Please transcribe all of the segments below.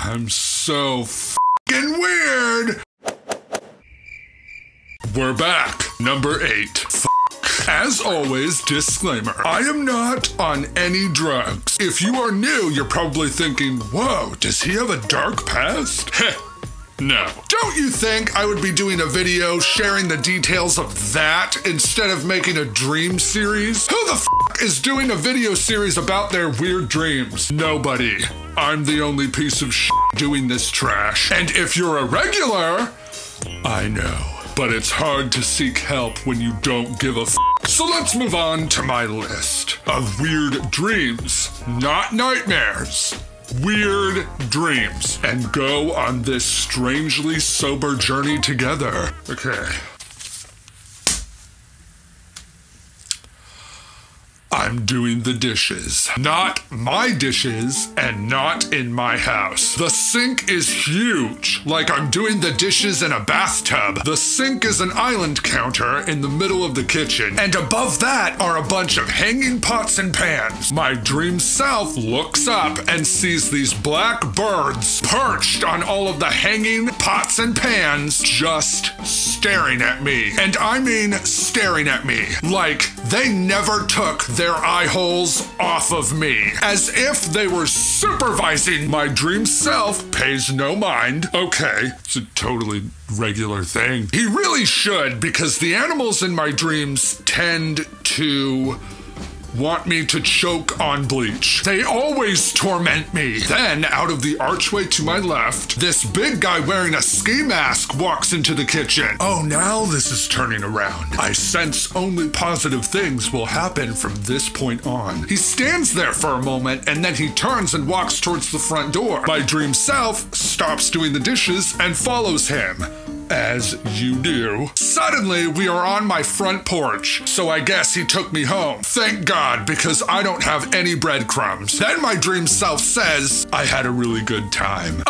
I'm so f***ing weird. We're back. Number 8. As always, disclaimer, I am not on any drugs. If you are new, you're probably thinking, whoa, does he have a dark past? Heh. No. Don't you think I would be doing a video sharing the details of that instead of making a dream series? Who the f*** is doing a video series about their weird dreams? Nobody. I'm the only piece of shit doing this trash. And if you're a regular, I know. But it's hard to seek help when you don't give a f***. So let's move on to my list of weird dreams, not nightmares. Weird dreams, and go on this strangely sober journey together. Okay. I'm doing the dishes. Not my dishes, and not in my house. The sink is huge, like I'm doing the dishes in a bathtub. The sink is an island counter in the middle of the kitchen, and above that are a bunch of hanging pots and pans. My dream self looks up and sees these black birds perched on all of the hanging pots and pans, just staring at me. And I mean staring at me, like they never took their eye holes off of me, as if they were supervising. My dream self pays no mind. Okay, it's a totally regular thing. He really should, because the animals in my dreams tend to want me to choke on bleach. They always torment me. Then, out of the archway to my left, this big guy wearing a ski mask walks into the kitchen. Oh, now this is turning around. I sense only positive things will happen from this point on. He stands there for a moment, and then he turns and walks towards the front door. My dream self stops doing the dishes and follows him. As you do. Suddenly, we are on my front porch, so I guess he took me home. Thank God, because I don't have any breadcrumbs. Then my dream self says, I had a really good time.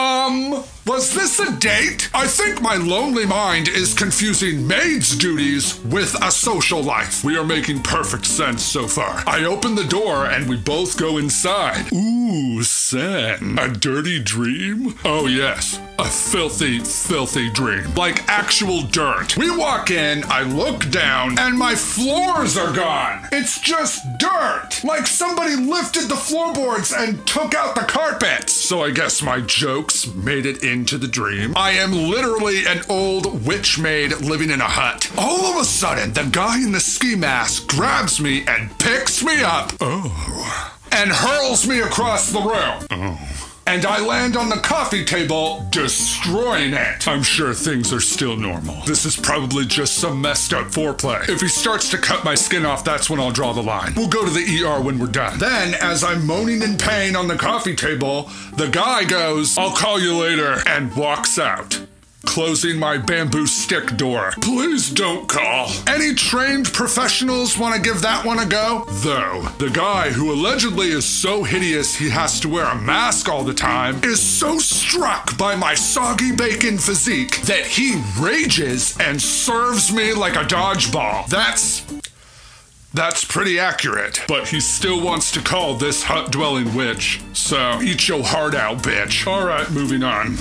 Was this a date? I think my lonely mind is confusing maid's duties with a social life. We are making perfect sense so far. I open the door and we both go inside. Ooh, Sen. A dirty dream? Oh yes, a filthy, filthy dream. Like actual dirt. We walk in, I look down, and my floors are gone. It's just dirt. Like somebody lifted the floorboards and took out the carpets. So I guess my jokes made it into the dream. I am literally an old witch maid living in a hut. All of a sudden, the guy in the ski mask grabs me and picks me up. Oh. And hurls me across the room. Oh. And I land on the coffee table, destroying it. I'm sure things are still normal. This is probably just some messed up foreplay. If he starts to cut my skin off, that's when I'll draw the line. We'll go to the ER when we're done. Then, as I'm moaning in pain on the coffee table, the guy goes, I'll call you later, and walks out, closing my bamboo stick door. Please don't call. Any trained professionals want to give that one a go? Though, the guy who allegedly is so hideous he has to wear a mask all the time is so struck by my soggy bacon physique that he rages and serves me like a dodgeball. That's pretty accurate, but he still wants to call this hut-dwelling witch. So, eat your heart out, bitch. All right, moving on.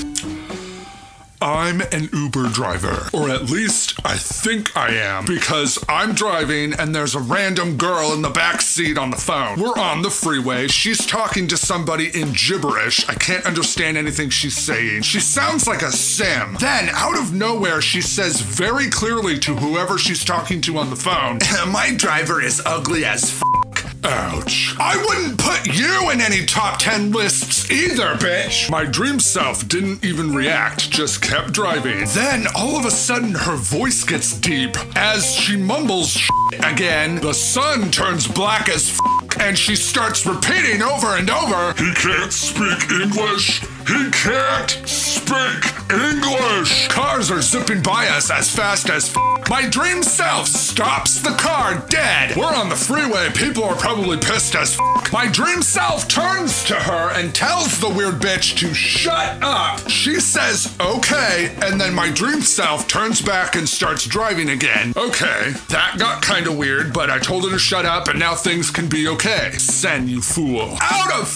I'm an Uber driver, or at least I think I am, because I'm driving and there's a random girl in the back seat on the phone. We're on the freeway. She's talking to somebody in gibberish. I can't understand anything she's saying. She sounds like a sim. Then, out of nowhere, she says very clearly to whoever she's talking to on the phone, my driver is ugly as f***. Ouch. I wouldn't put you in any top 10 lists either, bitch. My dream self didn't even react, just kept driving. Then, all of a sudden, her voice gets deep. As she mumbles shit again, the sun turns black as f***, and she starts repeating over and over, he can't speak English. He can't speak English. Cars are zipping by us as fast as f***. My dream self stops the car dead. We're on the freeway. People are probably pissed as f***. My dream self turns to her and tells the weird bitch to shut up. She says, okay, and then my dream self turns back and starts driving again. Okay, that got kinda weird, but I told her to shut up and now things can be okay. Sen, you fool. Out of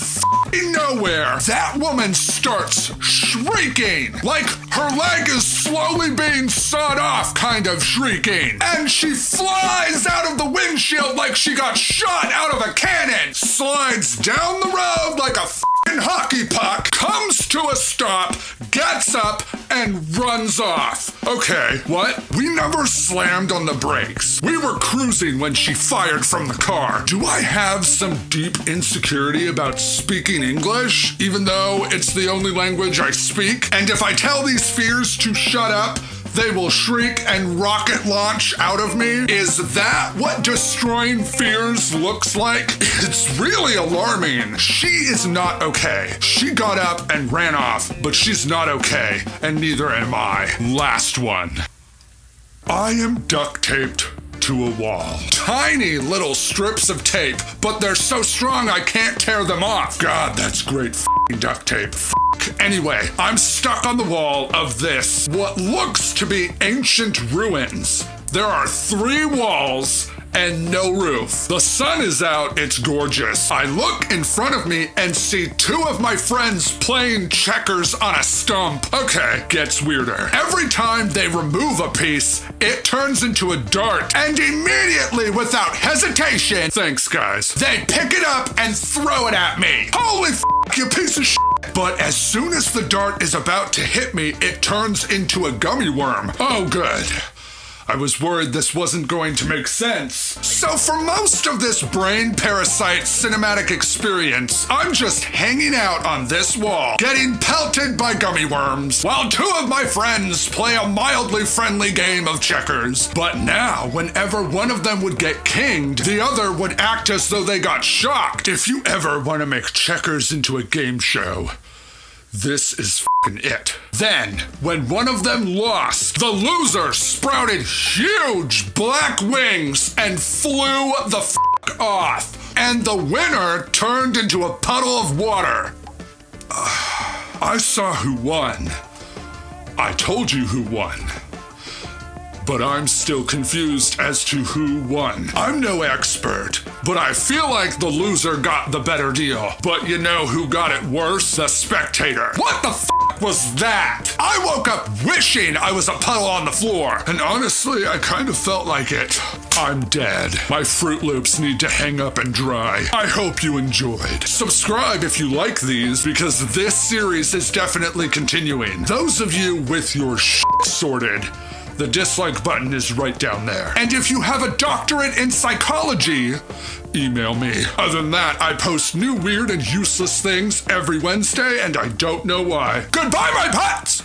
nowhere, that woman starts shrieking, like her leg is slowly being sawed off kind of shrieking. And she flies out of the windshield like she got shot out of a cannon, slides down the road like a f***ing hockey puck, comes to a stop, gets up, and runs off. Okay, what? We never slammed on the brakes. We were cruising when she fired from the car. Do I have some deep insecurity about speaking English, even though it's the only language I speak? And if I tell these fears to shut up, they will shriek and rocket launch out of me? Is that what destroying fears looks like? It's really alarming. She is not okay. She got up and ran off, but she's not okay, and neither am I. Last one. I am duct taped to a wall. Tiny little strips of tape, but they're so strong I can't tear them off. God, that's great f***ing duct tape. Anyway, I'm stuck on the wall of this, what looks to be ancient ruins. There are 3 walls and no roof. The sun is out, it's gorgeous. I look in front of me and see 2 of my friends playing checkers on a stump. Okay, gets weirder. Every time they remove a piece, it turns into a dart. And immediately, without hesitation, thanks guys, they pick it up and throw it at me. Holy f***, you piece of shit. But as soon as the dart is about to hit me, it turns into a gummy worm. Oh, good. I was worried this wasn't going to make sense. So for most of this brain parasite cinematic experience, I'm just hanging out on this wall, getting pelted by gummy worms, while 2 of my friends play a mildly friendly game of checkers. But now, whenever one of them would get kinged, the other would act as though they got shocked. If you ever want to make checkers into a game show, this is f***ing it. Then, when one of them lost, the loser sprouted huge black wings and flew the f*** off. And the winner turned into a puddle of water. I saw who won. I told you who won. But I'm still confused as to who won. I'm no expert, but I feel like the loser got the better deal. But you know who got it worse? The spectator. What the f*** was that? I woke up wishing I was a puddle on the floor. And honestly, I kind of felt like it. I'm dead. My Fruit Loops need to hang up and dry. I hope you enjoyed. Subscribe if you like these, because this series is definitely continuing. Those of you with your shit sorted, the dislike button is right down there. And if you have a doctorate in psychology, email me. Other than that, I post new weird and useless things every Wednesday, and I don't know why. Goodbye, my pets!